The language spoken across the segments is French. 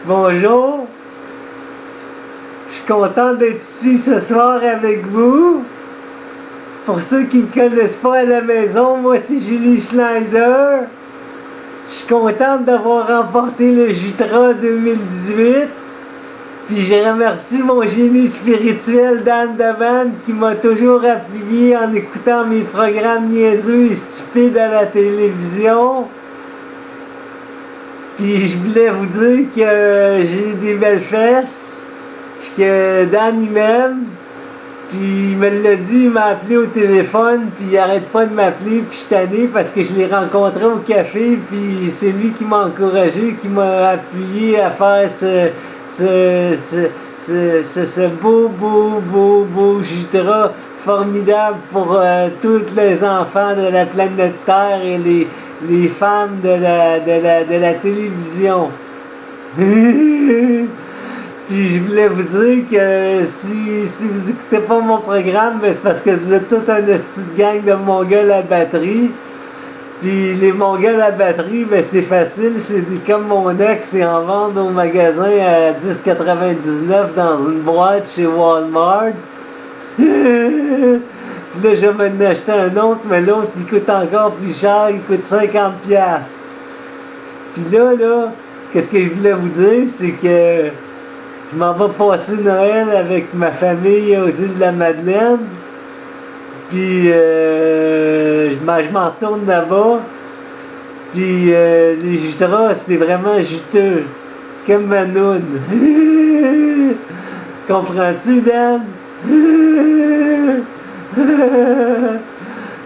Bonjour. Je suis content d'être ici ce soir avec vous. Pour ceux qui ne me connaissent pas à la maison, moi c'est Julie Schneiser. Je suis contente d'avoir remporté le Jutra 2018. Puis je remercie mon génie spirituel Dan Devan qui m'a toujours appuyé en écoutant mes programmes niaiseux et stupides à la télévision. Puis je voulais vous dire que j'ai des belles fesses, puis que Dan il m'aime. Puis il me l'a dit, il m'a appelé au téléphone, puis il arrête pas de m'appeler, puis je suis tanné parce que je l'ai rencontré au café, puis c'est lui qui m'a encouragé, qui m'a appuyé à faire ce beau Jutra formidable pour tous les enfants de la planète Terre et les femmes de la télévision. Puis je voulais vous dire que si vous écoutez pas mon programme, ben c'est parce que vous êtes toute une petite gang de mongols à batterie. Puis les mongols à batterie, ben c'est facile, c'est comme mon ex, c'est en vente au magasin à 10,99 dans une boîte chez Walmart. Puis là, je vais m'en acheter un autre, mais l'autre, il coûte encore plus cher, il coûte 50$. Puis là, qu'est-ce que je voulais vous dire, c'est que je m'en vais passer Noël avec ma famille aux îles de la Madeleine. Puis je m'en retourne là-bas. Puis les jutras, c'est vraiment juteux. Comme Manoun. Comprends-tu, Dan?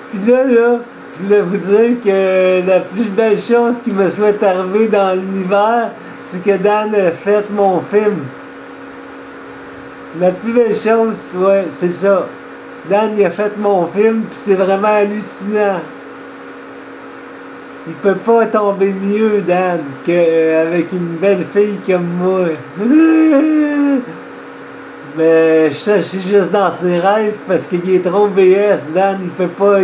Puis là, je voulais vous dire que la plus belle chose qui me soit arrivée dans l'univers, c'est que Dan a fait mon film. La plus belle chose, ouais, c'est ça. Dan, il a fait mon film, puis c'est vraiment hallucinant. Il peut pas tomber mieux, Dan, qu'avec une belle fille comme moi. Mais je suis juste dans ses rêves parce qu'il est trop BS, Dan. Il peut pas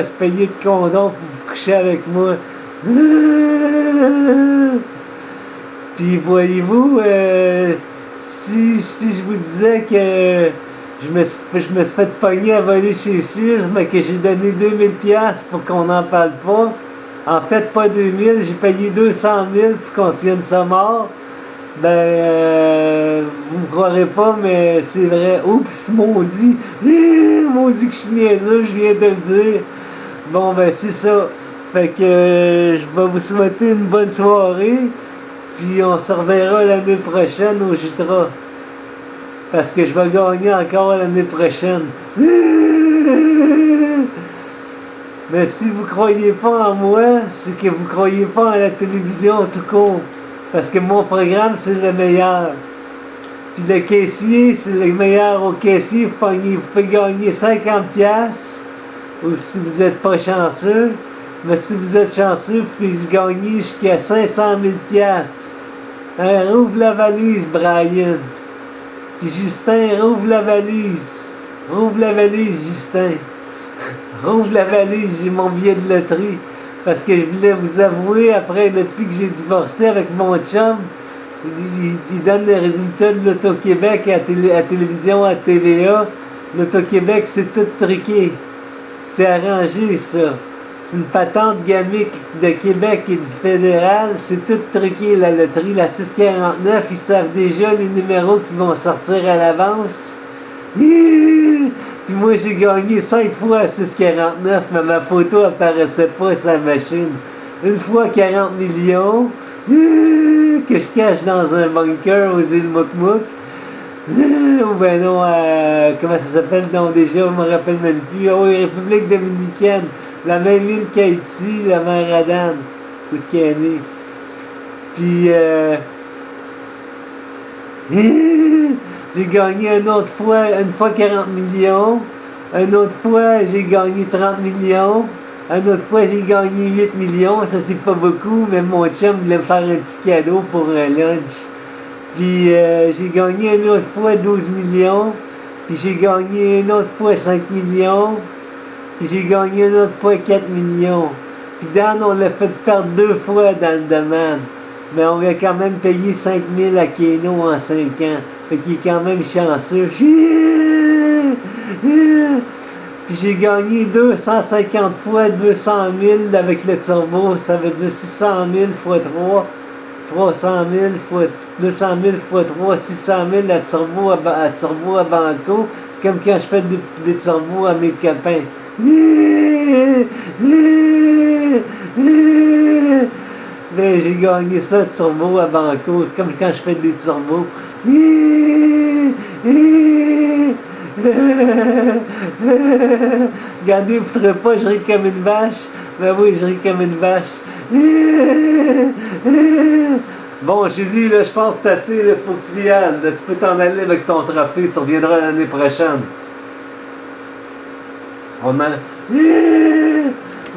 se payer de condom pour coucher avec moi. Puis voyez-vous, si je vous disais que je me suis fait pogner à voler chez Sears, mais que j'ai donné 2000$ pour qu'on n'en parle pas. En fait, pas 2000, j'ai payé 200 000 pour qu'on tienne ça mort. Ben, vous me croirez pas, mais c'est vrai. Oups, maudit. Maudit que je suis niaiseux, je viens de le dire. Bon, ben, c'est ça. Fait que je vais vous souhaiter une bonne soirée. Puis on se reverra l'année prochaine au Jutra. Parce que je vais gagner encore l'année prochaine. Mais si vous croyez pas en moi, c'est que vous croyez pas à la télévision tout court. Parce que mon programme, c'est le meilleur. Puis le caissier, c'est le meilleur au caissier. Vous pouvez gagner 50$. Ou si vous n'êtes pas chanceux. Mais si vous êtes chanceux, vous pouvez gagner jusqu'à 500 000$. Rouvre la valise, Brian. Puis Justin, rouvre la valise. Rouvre la valise, Justin. Rouvre la valise, j'ai mon billet de loterie. Parce que je voulais vous avouer, après, depuis que j'ai divorcé avec mon chum, il donne les résultats de l'Auto-Québec à télévision, à TVA. L'Auto-Québec, c'est tout truqué. C'est arrangé, ça. C'est une patente gamique de Québec et du fédéral. C'est tout truqué, la loterie. La 649, ils savent déjà les numéros qui vont sortir à l'avance. Puis moi, j'ai gagné 5 fois à 649, mais ma photo apparaissait pas sur la machine. Une fois 40 millions, que je cache dans un bunker aux îles Moukmouk. Ou ben non, comment ça s'appelle? Non, déjà, je me rappelle même plus. Oh oui, République dominicaine. La même île qu'Haïti, la mer Adam, où est-ce qu'elle est née. Puis, j'ai gagné une fois 40 millions. Une autre fois, j'ai gagné 30 millions. Une autre fois, j'ai gagné 8 millions. Ça, c'est pas beaucoup, mais mon chum voulait me faire un petit cadeau pour un lunch. Puis, j'ai gagné une autre fois 12 millions. Puis, j'ai gagné une autre fois 5 millions. Puis, j'ai gagné une autre fois 4 millions. Puis Dan, on l'a fait perdre 2 fois dans le domaine. Mais on a quand même payé 5000 à Keno en 5 ans. Fait qu'il est quand même chanceux. Puis j'ai gagné 250 fois 200 000 avec le turbo. Ça veut dire 600 000 fois 3. 300 000 fois 200 000 fois 3, 600 000 à turbo à Banco, comme quand je fais des turbos à mes copains. Ben, j'ai gagné ça turbo à Banco, comme quand je fais des turbos. Regardez, vous ne trouvez pas, je ris comme une vache. Ben oui, je ris comme une vache. Bon, Julie, là, je pense que c'est assez, là, faut que tu y ailles. Là, tu peux t'en aller avec ton trophée, tu reviendras l'année prochaine. On a...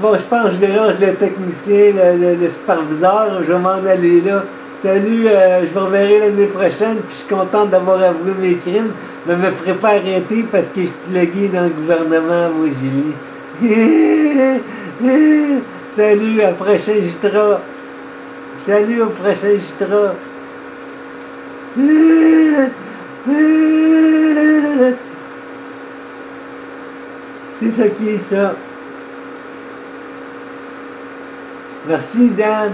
Bon, je pense que je dérange le technicien, le superviseur, je vais m'en aller là. Salut, je vous reverrai l'année prochaine, puis je suis content d'avoir avoué mes crimes, mais me ferai pas arrêter parce que je suis plugué dans le gouvernement, moi, Julie. Salut, à prochain Jitra. Salut, au prochain Jitra. C'est ça qui est ça. Merci, Dan.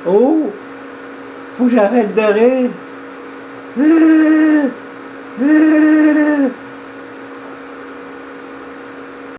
Oh, faut que j'arrête de rire.